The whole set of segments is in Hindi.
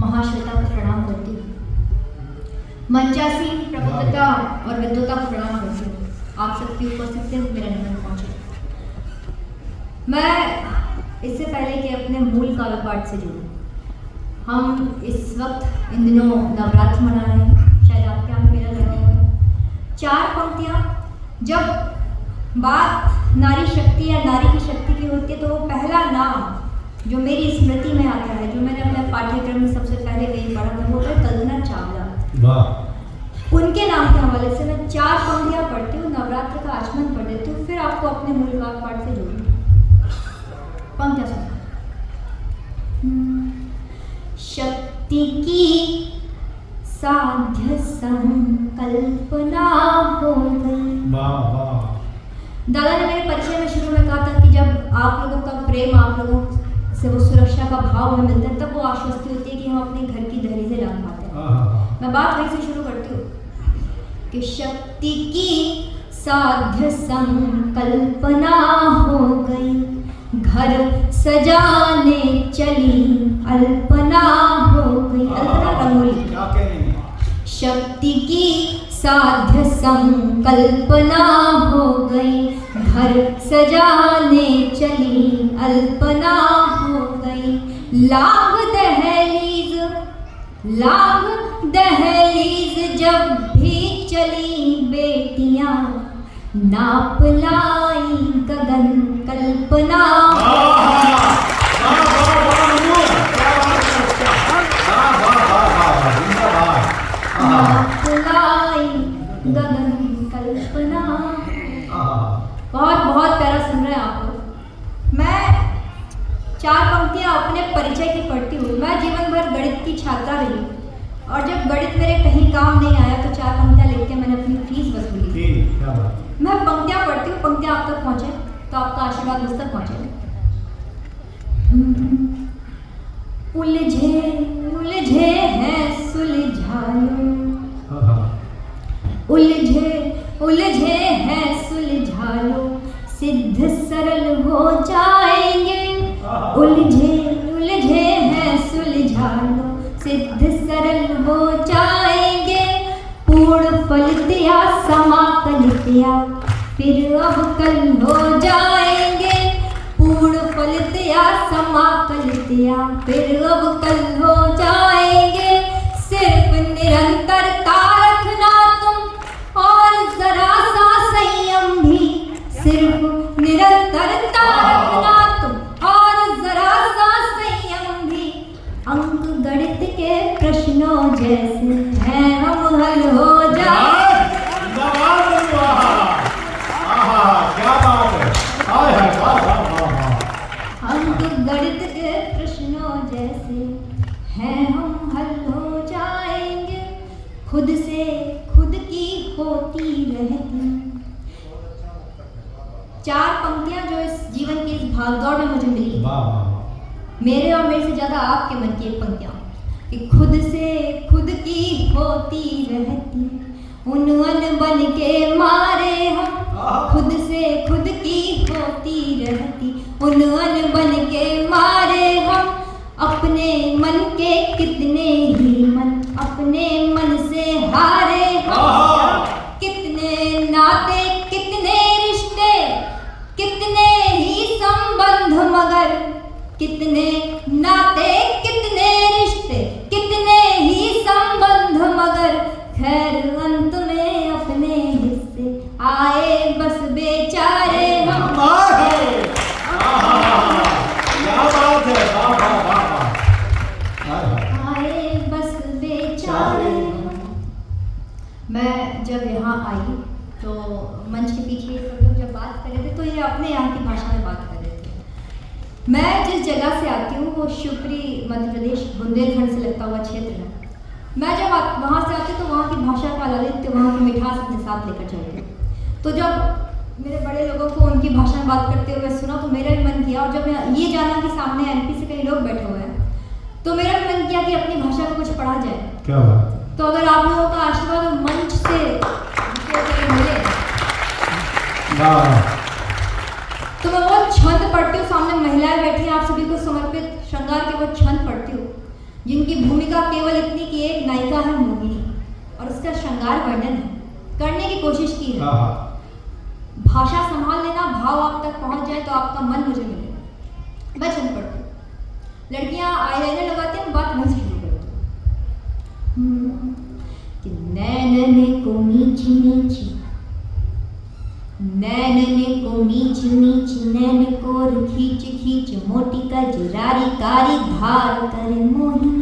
महाश्वेता को प्रणाम करती हूँ। मंचासी प्रबुद्धता और विद्वता को प्रणाम करती हूँ। आप सबकी उपस्थिति में मेरा नमन पहुँचे। मैं इससे पहले कि अपने मूल काव्यपाठ से जुड़ूं, हम इस वक्त इन दिनों नवरात्र मना रहे हैं, शायद आपके यहाँ मेरा लगा हुआ है। 4 पंक्तियाँ, जब बात नारी शक्ति या नारी की शक्ति की होती है तो वो पहला नाम जो मेरी स्मृति में आता है, जो मैंने अपने पाठ्यक्रम में सबसे पहले कहीं पढ़ा था, वो है कल्पना चावला। वाह। उनके नाम के हवाले से मैं 4 पंक्तियाँ पढ़ती हूँ, नवरात्र का आचमन पढ़ देती हूँ, फिर आपको अपने मूल काव्यपाठ से जोड़ूंगी। पंक्तियाँ सुनो। शक्ति की साध्य संकल्पना हो गई। वाह वाह। दादा ने मेरे परिचय में शुरू में कहा था कि जब आप लोगों का प्रेम, आप लोगों से वो सुरक्षा का भाव हमें मिलता है, तब वो आश्वस्ति होती है कि हम अपने घर की दहलीजें लांघ पाते हैं। मैं बात वहीं से शुरू करती हूँ कि शक्ति की साध्य संकल्पना हो गई, घर सजाने चली अल्पना हो गई। अल्पना रंगोली। शक्ति की साध्य संकल्पना हो गई, घर सजाने चली अल्पना हो गई। लाग दहलीज जब भी चली बेटियां, नाप लाई गगन कल्पना। नाप लाई गगन कल्पना। बहुत बहुत प्यारा सुन रहे हैं आप लोग। मैं 4 पंक्तियाँ अपने परिचय की पढ़ती हूँ। मैं जीवन भर गणित की छात्रा रही और जब गणित मेरे कहीं काम नहीं आया तो 4 पंक्तियाँ लिख के मैंने अपनी फीस वसूली। मैं पंक्तियाँ पढ़ती हूँ, पंक्तियाँ आप तक पहुँचे तो आपका आशीर्वाद मुझ तक पहुँचे। उलझे हैं सुलझालो, उलझे हैं सुलझालो, सिद्ध सरल हो जाएंगे। उलझे हैं सुलझालो, सिद्ध सरल हो जाएंगे। पूर्ण फलितया समाकलितया फिर अब कल हो जाएंगे। पूर्ण फलितया समाकलितया फिर अब कल हो जाएंगे। सिर्फ निरंतरता रखना तुम और जरा सा संयम भी। सिर्फ निरंतरता रखना तुम और जरा सा संयम भी। अंक गणित के प्रश्नों जैसे हैं हम हल हो जाए। अंक गणित के प्रश्नों जैसे हैं हम हल हो जाएंगे। खुद से खुद की होती रहती। 4 पंक्तियां जो इस जीवन की इस भागदौड़ में मुझे मिली, मेरे और मेरे से ज्यादा आपके मन की एक पंक्तियां कि खुद से खुद की होती रहती। उन बन के मारे हम, खुद से खुद की होती रहती। उन बन के मारे हम, अपने मन के कितने ही मन, अपने मन से हारे हम। कितने नाते कितने रिश्ते, कितने ही संबंध, मगर कितने नाते कितने रिश्ते, कितने ही संबंध, मगर खैर अंत में अपने हिस्से आए बस बेचारे हम। आए बस बेचारे हम। मैं जब यहाँ आई तो मंच के पीछे सब लोग जब बात कर रहे थे तो ये अपने यहाँ की भाषा में बात कर रहे थे। मैं जिस जगह से आती हूँ वो शिवपुरी मध्य प्रदेश बुंदेलखंड से लगता हुआ क्षेत्र है। मैं जब वहाँ से आती हूँ तो वहाँ की भाषा का ललित, वहाँ की मिठास अपने साथ लेकर चलती हूँ। तो जब मेरे बड़े लोगों को उनकी भाषा में बात करते हुए सुना तो मेरा भी मन किया, और जब मैं ये जाना कि सामने एमपी से कई लोग बैठे हुए हैं तो मेरा भी मन किया कि अपनी भाषा में कुछ पढ़ा जाए। क्या बात। तो अगर आप लोगों का आशीर्वाद मंच से मिले तो मैं वो छंद पढ़ती हूँ। सामने महिलाएं बैठी हैं, आप सभी को समर्पित श्रृंगार के वो छंद पढ़ती हूँ। जिनकी भूमिका केवल इतनी कि एक नायिका है मोहिनी और उसका श्रृंगार वर्णन है, करने की कोशिश की है। भाषा संभाल लेना, भाव आप तक पहुंच जाए तो आपका मन मुझे मिले। मैं चल पड़ती हूँ। लड़कियां आईलाइनर लगाते हैं, बात वहीं से शुरू करती हूँ कि नैनने को मीठी मीठी, नैनने को मीठी मीठी, नैन को खींच खींच, मोटी कजरारी कारी धार करे मोहिनी।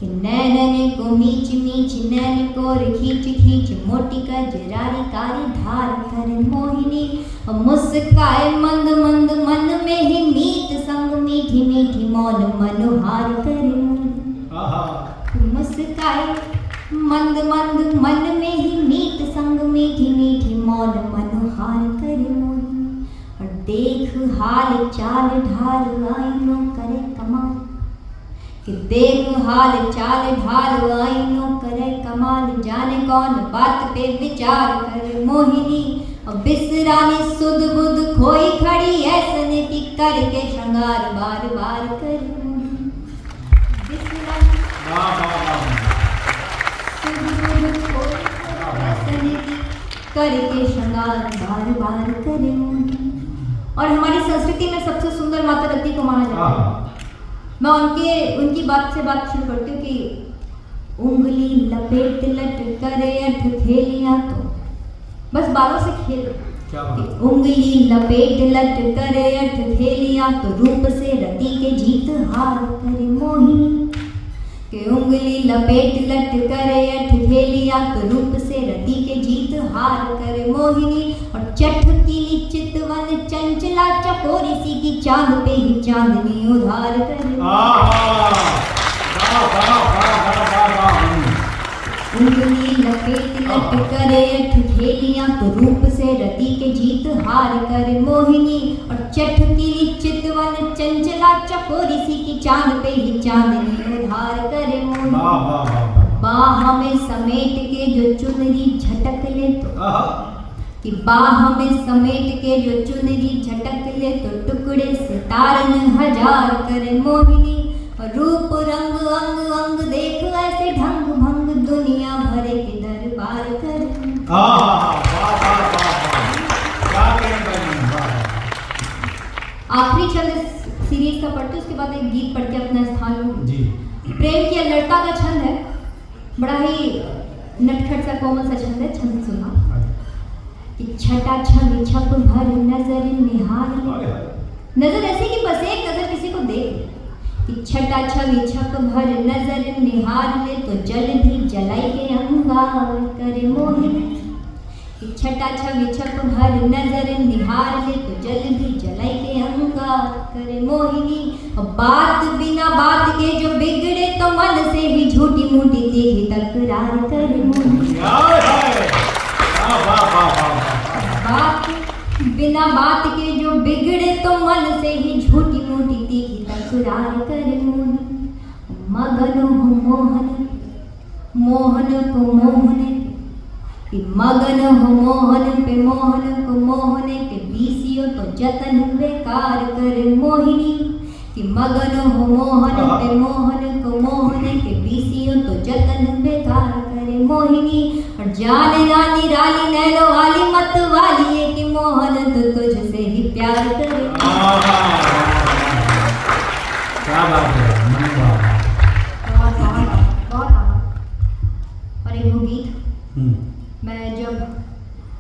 कि नैनने को मीठी मीठी, नैन को खींच खींच, मोटी कजरारी कारी धार करे मोहिनी। मुस्काए मंद मंद, मन में ही मीत संग, मीठी मीठी मौन मनोहार करे मोहिनी। मुस्काए मंद मंद, मन में ही मीत संग, मीठी मीठी मौन मनोहार करे मोहिनी। और देख हाल चाल ढाल, आईनो करे कमाल। कि देख हाल चाल ढाल, आईनो करे कमाल, जाने कौन बात पे विचार करे मोहिनी। और बिसरानी सुध बुध खोई खड़ी, ऐसने की करके श्रृंगार बार बार करे मोहिनी। बिसरानी करके श्रृंगार बार बार करे मोहिनी। और हमारी संस्कृति में सबसे सुंदर माता रति को माना जाता है। मैं उनकी बात से बात शुरू करती हूँ कि उंगली लपेट लट करे अठ खेलिया, तो बस बालों से खेल। उंगली लपेट लट करे अठ खेलिया, तो रूप से रति के जीत हार करे मोहिनी। कि उंगली लपेट लट करे अठ खेलिया, तो रूप से रति के जीत हार करे मोहिनी। और चटकीली चितवन चंचला, चकोरी सी की चांद पे ही चांदनी उधार करे। उंगली लपेट लट करे अठ खेलिया, तो रूप से रति के जीत हार करे मोहिनी। और चटकीली चितवन चंचला, चकोरी सी की चांद पे ही चांदनी उधार करे मोहिनी। बाह में समेट के जो चुनरी झटक ले, तो कि बाह में समेट के जो चुनरी झटक ले, तो टुकड़े से तारन हजार करे मोहिनी। और रूप रंग अंग अंग देख, ऐसे ढंग भंग, दुनिया भरे के दरबार करे। आखिरी छंद सीरीज का पढ़ते, उसके बाद एक गीत पढ़ के अपना स्थान लूंगी। प्रेम की लड़का का छंद है, बड़ा ही नटखट सा कोमल सा छंद है। छंद सुना कि छटा छवि छप भर, नजर निहार ले। नजर ऐसी कि बस एक नजर किसी को देख। कि छटा छवि छप भर, नजर निहार ले, तो जल भी जलाई के अंगार करे मोहिनी। कि छटा छवि छप भर, नजर निहार ले, तो जल भी जलाई के अंगार करे मोहिनी। और बात बिना बात के जो बिगड़े, तो मन से ही झूठी मूठी तीखी तकरार करे मोहिनी। बात बिना बात के जो बिगड़े, तो मन से ही झूठी मूठी तीखी तकरार करे मोहिनी। मगन हो मोहन, मोहन को मोहने। कि मगन हो मोहन पे, मोहन को मोहने के बीसियो, तो जतन बेकार करे मोहिनी। कि मगन हो मोहन पे, मोहन को मोहने के बीसियो, तो जतन बेकार करे मोहिनी। और जाने रानी राली नैनो वाली मत वाली है, कि मोहन तो तुझसे ही प्यार करे। क्या बात है, बहुत और एक वो गीत, मैं जब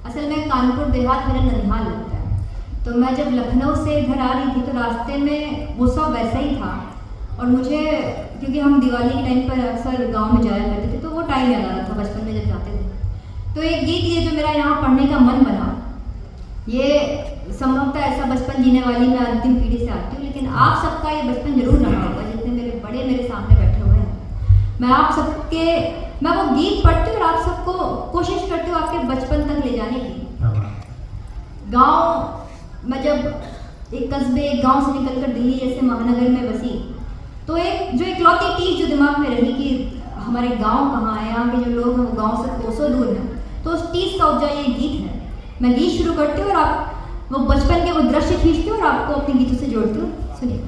असल में कानपुर देहात मेरा ननिहाल लगता है, तो मैं जब लखनऊ से घर आ रही थी, तो रास्ते में वो सब वैसा ही था। और मुझे, क्योंकि हम दिवाली के टाइम पर अक्सर गांव में जाया करते थे, तो वो टाइम याद आ रहा था बचपन में जब जाते थे। तो एक गीत ये जो मेरा यहाँ पढ़ने का मन बना, ये संभवतः ऐसा बचपन जीने वाली मैं अंतिम पीढ़ी से आती हूँ, लेकिन आप सबका ये बचपन जरूर रहा होगा, जितने मेरे बड़े मेरे सामने बैठे हुए हैं। मैं वो गीत पढ़ती हूँ और आप सबको कोशिश करती हूँ आपके बचपन तक ले जाने की। गाँव में जब एक कस्बे, एक गाँव से निकलकर दिल्ली जैसे महानगर में बसी, तो एक जो इकलौती चीज़ जो दिमाग में रही कि हमारे गांव कहाँ है, यहाँ के जो लोग हैं वो गांव से कोसों दूर हैं, तो उस चीज़ का उपजा ये गीत है। मैं गीत शुरू करती हूँ और आप वो बचपन के वो दृश्य खींचती हूँ और आपको अपने गीतों से जोड़ती हूँ। सुनिए।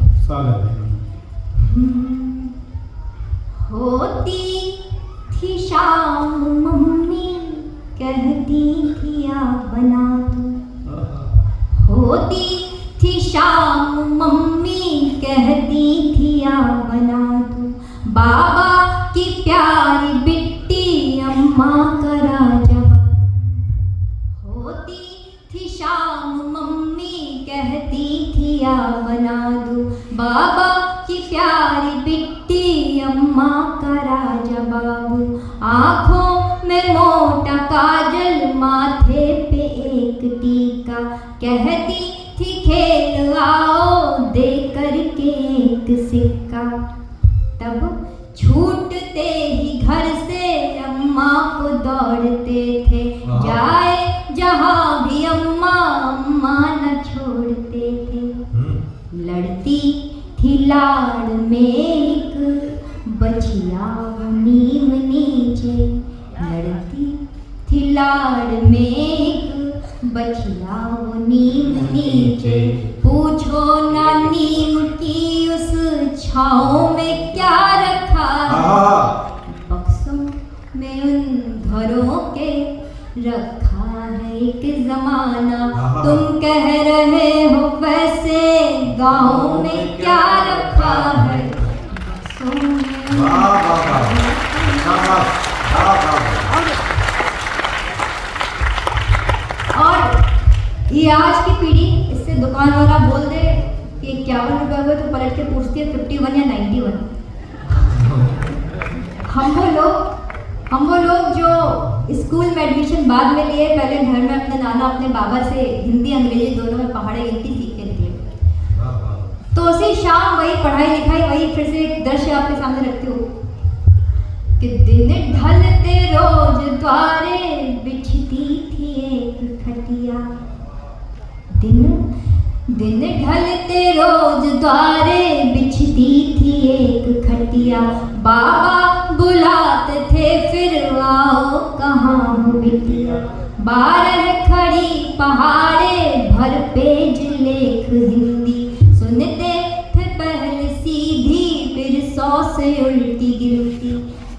होती थी शाम मम्मी कहती थी आ बना दो। होती थी शाम मम्मी कहती थी आ बना दो। बाबा की प्यारी बिट्टी अम्मा करा जवान। होती थी शाम मम्मी कहती थी आ बना दो। बाबा की प्यारी बिट्टी अम्मा करा जवाब। आँखों में मोटा काजल माथे पे एक टीका कहती थी खेल आओ दे करके एक सिक्का। तब छूटते ही घर से अम्मा को दौड़ते थे। जाए जहाँ भी अम्मा अम्मा न छोड़ते थे। लड़ती थी लाड़ में एक बछिया नीम नीचे। लड़ती थी लाड़ में एक बछिया नीम नीचे। पूछो ना नीम की उस छाँव में क्या रखा है। बक्सों में उन घरों के रखा है एक जमाना। तुम कह रहे हो वैसे गाँव में क्या रखा है। बक्सों में और ये आज की पीढ़ी, इससे दुकान वाला बोल दे कि 51 रुपये हुए तो पलट के पूछती है 51 या 91। हम वो लोग जो स्कूल में एडमिशन बाद में लिए, पहले घर में अपने नाना अपने बाबा से हिंदी अंग्रेजी दोनों में पहाड़ी गिनती सीख के निकले। तो उसी शाम वही पढ़ाई लिखाई वही फिर से एक दृश्य आपके सामने रखती हूँ कि दिन ढलते रोज द्वारे बिछती थी एक खटिया। दिन ढलते रोज द्वारे बिछती थी एक खटिया। बाबा बुलाते थे फिर आओ कहाँ हो बिटिया। 12 खड़ी पहाड़े भर पेज लेख हिंदी। सुनते थे पहले सीधी फिर 100 से उल्टी गिनती।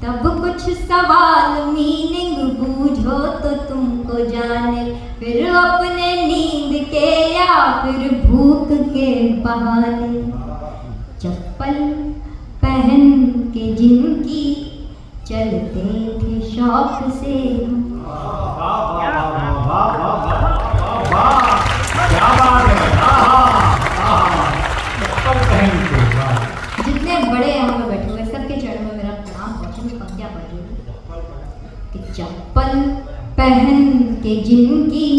तब कुछ सवाल मीनिंग बूझो तो तुमको जाने। फिर अपने नींद के या फिर भूख के बहाने। चप्पल पहन के जिनकी चलते थे शौक से। जितने बड़े यहाँ पे बैठे हुए सबके चरणों में मेरा प्रणाम पहुंचे। पंक्तियां पढ़ रही हूँ कि चप्पल पहन के जिनकी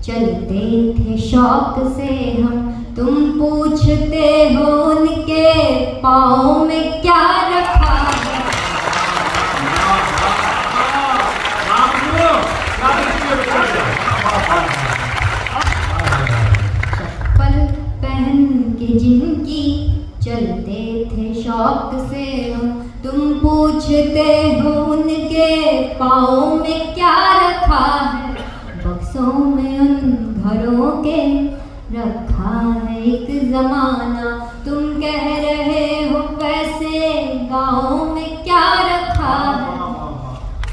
चलते थे शौक से हम। तुम पूछते हो उनके पाँव में क्या रखा है। चप्पल पहन के जिनकी चलते थे शौक से हम। तुम पूछते हो उनके पाँव में क्या रखा है। बक्सों में उन घरों के रखा है एक जमाना। तुम कह रहे हो वैसे गाँव में क्या रखा है।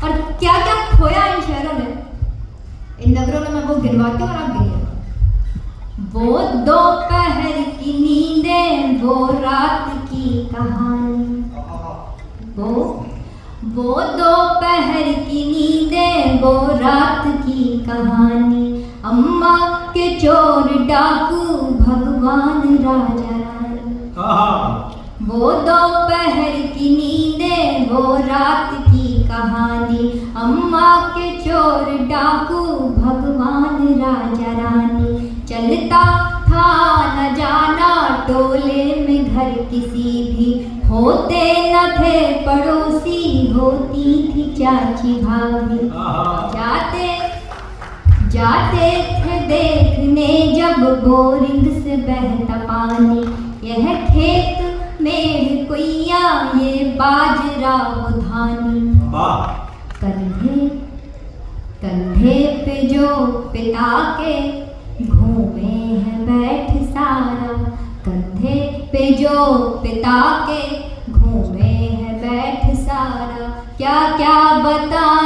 और क्या क्या खोया इन शहरों में, इन नगरों में। मैं वो गिनवाती हूँ और आप गिनिए। वो दोपहर की नींदें, वो रात की कहानी। वो दोपहर की नींदें, वो रात की कहानी। अम्मा के चोर डाकू भगवान राजा रानी। वो दोपहर की नींदें, वो रात की कहानी। अम्मा के चोर डाकू भगवान राजा रानी। चलता था न जाना टोले में घर किसी भी। होते न थे पड़ोसी, होती थी चाची भाभी। जाते थे देखने जब बोरिंग से बहता पानी। यह खेत मेढ़ कुइया, ये बाजरा वो धानी। कंधे पे जो पिता के घूमे हैं बैठ सारा। कंधे पे जो पिता के घूमे हैं बैठ क्या क्या बताऊं